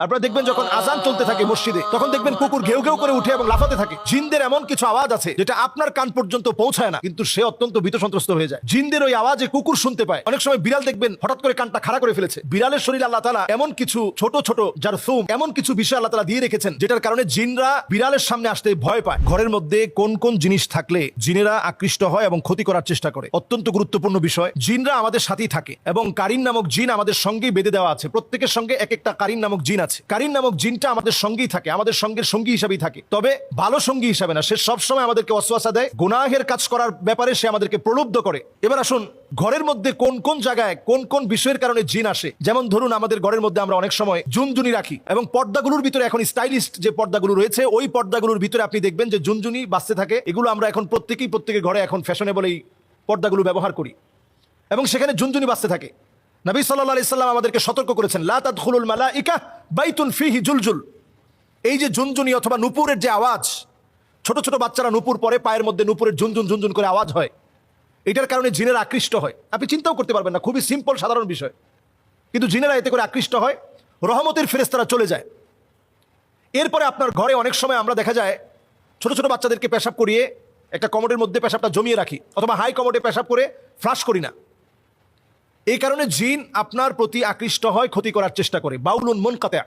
আপনারা দেখবেন যখন আজান চলতে থাকে মসজিদে, তখন দেখবেন কুকুর ঘেউ ঘেউ করে উঠে এবং লাফাতে থাকে। জিনদের এমন কিছু আওয়াজ আছে যেটা আপনার কান পর্যন্ত পৌঁছায় না, কিন্তু সে অত্যন্ত ভীত সন্ত্রস্ত হয়ে যায়। জিনদের ওই আওয়াজে কুকুর শুনতে পায়। অনেক সময় বিড়াল দেখবেন হঠাৎ করে কানটা খাড়া করে ফেলেছে। বিড়ালের শরীর আল্লাহ তাআলা এমন কিছু ছোট ছোট জারথুম, এমন কিছু বিষয় আল্লাহ তাআলা দিয়ে রেখেছেন যেটার কারণে জিনরা বিড়ালের সামনে আসতে ভয় পায়। ঘরের মধ্যে কোন কোন জিনিস থাকলে জিনেরা আকৃষ্ট হয় এবং ক্ষতি করার চেষ্টা করে, অত্যন্ত গুরুত্বপূর্ণ বিষয়। জিনরা আমাদের সাথেই থাকে এবং কারিন নামক জিন আমাদের সঙ্গেই বেঁধে দেওয়া আছে। প্রত্যেকের সঙ্গে এক একটা কারিন নামক জিন আছে। কারিন নামক জিনটা আমাদের সঙ্গেই থাকে, আমাদের সঙ্গের সঙ্গী হিসাবেই থাকে, তবে ভালো সঙ্গী হিসাবে না। সে সবসময় আমাদেরকে ওয়াসওয়াসা দেয়, গুনাহের কাজ করার ব্যাপারে সে আমাদেরকে প্রলুব্ধ করে। এবার আসুন, ঘরের মধ্যে কোন কোন জায়গায় কোন কোন বিষয়ের কারণে জিন আসে। যেমন ধরুন, আমাদের ঘরের মধ্যে আমরা অনেক সময় জুনজুনি রাখি এবং পর্দাগুলোর ভিতরে এখন স্টাইলিস্ট যে পর্দাগুলো রয়েছে, ওই পর্দাগুলোর ভিতরে আপনি দেখবেন যে জুনজুনি বাজতে থাকে। এগুলো আমরা এখন প্রত্যেকের ঘরে এখন ফ্যাশনেবল এই পর্দাগুলো ব্যবহার করি এবং সেখানে জুনজুনি বাজতে থাকে। নবী সাল্লাল্লাহু আলাইহি সাল্লাম আমাদেরকে সতর্ক করেছেন, লা তাদখুলুল মালাইকা বাইতুন ফিহি জুলজুল। এই যে জুনজুনি অথবা নুপুরের যে আওয়াজ, ছোট ছোট বাচ্চারা নুপুর পরে পায়ের মধ্যে নুপুরের ঝুনঝুন ঝুনঝুন করে আওয়াজ হয়, এটার কারণে জিনেরা আকৃষ্ট হয়। আপনি চিন্তাও করতে পারবেন না, খুবই সিম্পল সাধারণ বিষয়, কিন্তু জিনেরা এতে করে আকৃষ্ট হয়, রহমতের ফেরেশতারা চলে যায়। এরপরে আপনার ঘরে অনেক সময় আমরা দেখা যায় ছোট ছোট বাচ্চাদেরকে পেশাব করিয়ে একটা কমোডের মধ্যে পেশাবটা জমিয়ে রাখি, অথবা হাই কমোডে পেশাব করে ফ্লাশ করি না। এই কারণে জিন আপনার প্রতি আকৃষ্ট হয়, ক্ষতি করার চেষ্টা করে। বাউলুন মুনকাতা,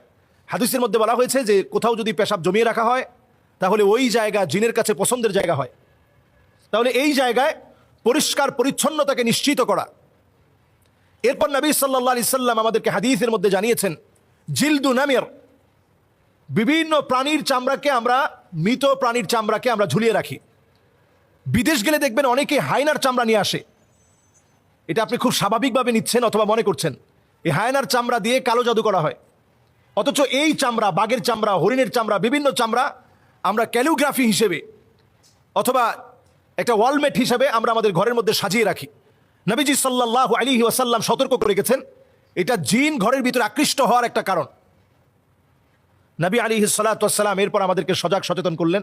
হাদিসের মধ্যে বলা হয়েছে যে কোথাও যদি পেশাব জমিয়ে রাখা হয় তাহলে ওই জায়গা জিনের কাছে পছন্দের জায়গা হয়। তাহলে এই জায়গায় পরিষ্কার পরিচ্ছন্নতাকে নিশ্চিত করা। এরপর নবী সাল্লাল্লাহু আলাইহি সাল্লাম আমাদেরকে হাদিসের মধ্যে জানিয়েছেন, জিলদু নামির, বিভিন্ন প্রাণীর চামড়াকে আমরা, মৃত প্রাণীর চামড়াকে আমরা ঝুলিয়ে রাখি। বিদেশ গেলে দেখবেন অনেকে হায়নার চামড়া নিয়ে আসে। এটা আপনি খুব স্বাভাবিকভাবে নিচ্ছেন অথবা মনে করছেন এই হায়নার চামড়া দিয়ে কালো জাদু করা হয়, অথচ এই চামড়া, বাঘের চামড়া, হরিণের চামড়া, বিভিন্ন চামড়া আমরা ক্যালিগ্রাফি হিসেবে অথবা একটা ওয়ালমেট হিসেবে আমরা আমাদের ঘরের মধ্যে সাজিয়ে রাখি। নবীজি সাল্লাল্লাহু আলাইহি ওয়াসাল্লাম সতর্ক করে গেছেন, এটা জিন ঘরের ভিতরে আকৃষ্ট হওয়ার একটা কারণ। নবী আলাইহিস সালাতু ওয়াস সালাম এরপর আমাদেরকে সজাগ সচেতন করলেন,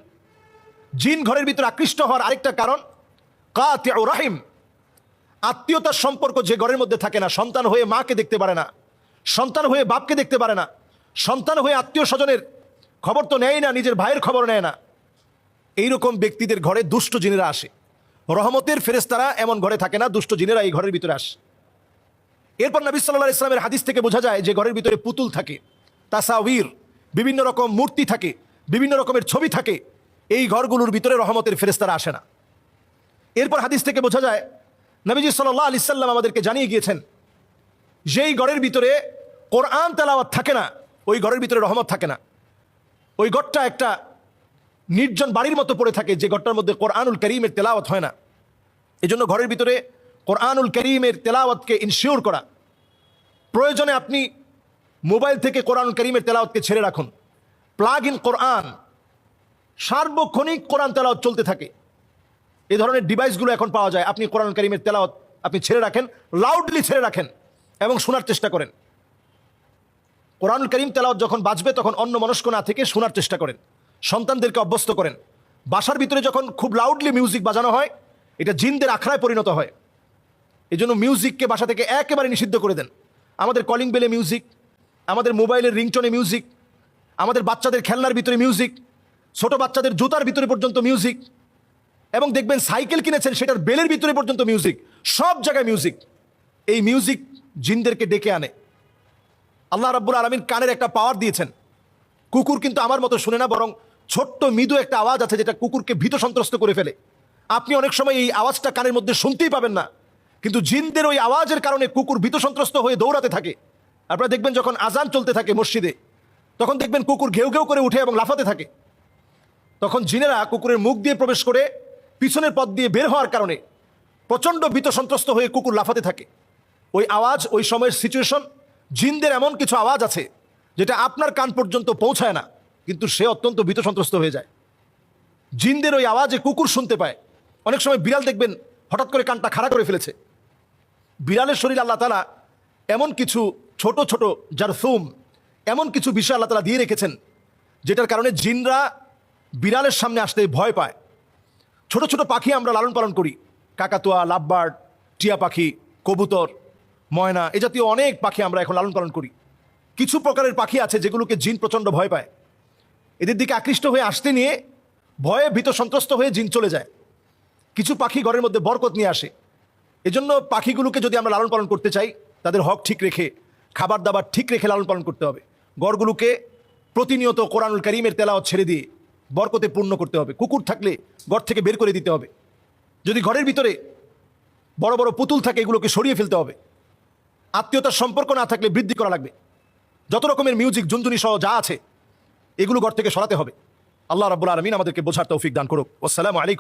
জিন ঘরের ভিতরে আকৃষ্ট হওয়ার আরেকটা কারণ কাতিউ রাহিম, আত্মীয়তার সম্পর্ক যে ঘরের মধ্যে থাকে না। সন্তান হয়ে মাকে দেখতে পারে না, সন্তান হয়ে বাপকে দেখতে পারে না, সন্তান হয়ে আত্মীয় স্বজনের খবর তো নেয় না, নিজের ভাইয়ের খবর নেয় না। এইরকম ব্যক্তিদের ঘরে দুষ্ট জিনেরা আসে। রহমতের ফেরেশতারা এমন ঘরে থাকে না, দুষ্ট জিনেরা এই ঘরের ভিতরে আসে। এরপর নবী সাল্লাল্লাহু আলাইহি ওয়াসাল্লামের হাদিস থেকে বোঝা যায় যে ঘরের ভিতরে পুতুল থাকে, তাসাউর, বিভিন্ন রকম মূর্তি থাকে, বিভিন্ন রকমের ছবি থাকে। এই ঘরগুলোর ভিতরে রহমতের ফেরেশতারা আসে না। এরপর হাদিস থেকে বোঝা যায় নবীজি সাল্লাল্লাহু আলাইহি সাল্লাম আমাদেরকে জানিয়ে গিয়েছেন, যেই ঘরের ভিতরে কোরআন তেলাওয়াত থাকে না, ওই ঘরের ভিতরে রহমত থাকে না। ওই ঘরটা একটা নির্জন বাড়ির মতো পড়ে থাকে, যে ঘরটার মধ্যে কোরআনুল কারীমের তেলাওয়াত হয় না। এজন্য ঘরের ভিতরে কোরআনুল কারীমের তেলাওয়াতকে ইনশিওর করা। প্রয়োজনে আপনি মোবাইল থেকে কোরআনুল কারীমের তেলাওয়াতকে ছেড়ে রাখুন, প্লাগ ইন কোরআন, সার্বক্ষণিক কোরআন তেলাওয়াত চলতে থাকে। এই ধরনের ডিভাইসগুলো এখন পাওয়া যায়। আপনি কোরআন কারীমের তেলাওয়াত আপনি ছেড়ে রাখেন, লাউডলি ছেড়ে রাখেন এবং শোনার চেষ্টা করেন। কোরআনুল কারীম তেলাওয়াত যখন বাজবে তখন অন্য মনস্ক না থেকে শোনার চেষ্টা করেন। সন্তানদেরকে অভ্যস্ত করেন। বাসার ভিতরে যখন খুব লাউডলি মিউজিক বাজানো হয়, এটা জিনদের আখড়ায় পরিণত হয়। এই জন্য মিউজিককে বাসা থেকে একেবারে নিষিদ্ধ করে দেন। আমাদের কলিং বেলে মিউজিক, আমাদের মোবাইলের রিংটোনে মিউজিক, আমাদের বাচ্চাদের খেলনার ভিতরে মিউজিক, ছোট বাচ্চাদের জুতার ভিতরে পর্যন্ত মিউজিক, এবং দেখবেন সাইকেল কিনেছেন সেটার বেলের ভিতরে পর্যন্ত মিউজিক, সব জায়গায় মিউজিক। এই মিউজিক জিনদেরকে ডেকে আনে। আল্লাহ রাব্বুল আলামিন কানের একটা পাওয়ার দিয়েছেন। কুকুর কিন্তু আমার মতো শুনে না, বরং ছোট্ট মৃদু একটা আওয়াজ আছে যেটা কুকুরকে ভীত সন্ত্রস্ত করে ফেলে। আপনি অনেক সময় এই আওয়াজটা কানের মধ্যে শুনতেই পাবেন না, কিন্তু জিনদের ওই আওয়াজের কারণে কুকুর ভীত সন্ত্রস্ত হয়ে দৌড়াতে থাকে। আপনারা দেখবেন যখন আজান চলতে থাকে মসজিদে, তখন দেখবেন কুকুর ঘেউ ঘেউ করে উঠে এবং লাফাতে থাকে। তখন জিনেরা কুকুরের মুখ দিয়ে প্রবেশ করে পিছনের পথ দিয়ে বের হওয়ার কারণে প্রচণ্ড ভীত সন্ত্রস্ত হয়ে কুকুর লাফাতে থাকে। ওই আওয়াজ, ওই সময়ের সিচুয়েশন, জিনদের এমন কিছু আওয়াজ আছে যেটা আপনার কান পর্যন্ত পৌঁছায় না, কিন্তু সে অত্যন্ত ভীত সন্ত্রস্ত হয়ে যায়। জিনদের ওই আওয়াজে কুকুর শুনতে পায়। অনেক সময় বিড়াল দেখবেন হঠাৎ করে কানটা খাড়া করে ফেলেছে। বিড়ালের শরীর আল্লাহ তাআলা এমন কিছু ছোট ছোট জারথুম, এমন কিছু বিষয় আল্লাহ তাআলা দিয়ে রেখেছেন যেটার কারণে জিনরা বিড়ালের সামনে আসতে ভয় পায়। ছোট ছোট পাখি আমরা লালন পালন করি, কাকাতুয়া, লাভবার্ড, টিয়া পাখি, কবুতর, ময়না, এ জাতীয় অনেক পাখি আমরা এখন লালন পালন করি। কিছু প্রকারের পাখি আছে যেগুলোকে জিন প্রচণ্ড ভয় পায়, এদের দিকে আকৃষ্ট হয়ে আসতে নিয়ে ভয়ে ভীত সন্ত্রস্ত হয়ে জিন চলে যায়। কিছু পাখি ঘরের মধ্যে বরকত নিয়ে আসে। এজন্য পাখিগুলোকে যদি আমরা লালন পালন করতে চাই, তাদের হক ঠিক রেখে, খাবার দাবার ঠিক রেখে লালন পালন করতে হবে। ঘরগুলোকে প্রতিনিয়ত কোরআনুল কারীমের তেলাওয়াত ছেড়ে দিয়ে বরকতে পূর্ণ করতে হবে। কুকুর থাকলে ঘর থেকে বের করে দিতে হবে। যদি ঘরের ভিতরে বড় বড় পুতুল থাকে, এগুলোকে সরিয়ে ফেলতে হবে। আত্মীয়তার সম্পর্ক না থাকলে বৃদ্ধি করা লাগবে। যত রকমের মিউজিক, জুনজুনি সহ যা আছে, এগুলো ঘর থেকে সরাতে হবে। আল্লাহ রাব্বুল আলামিন আমাদেরকে বোঝার তৌফিক দান করুক। আসসালামু আলাইকুম।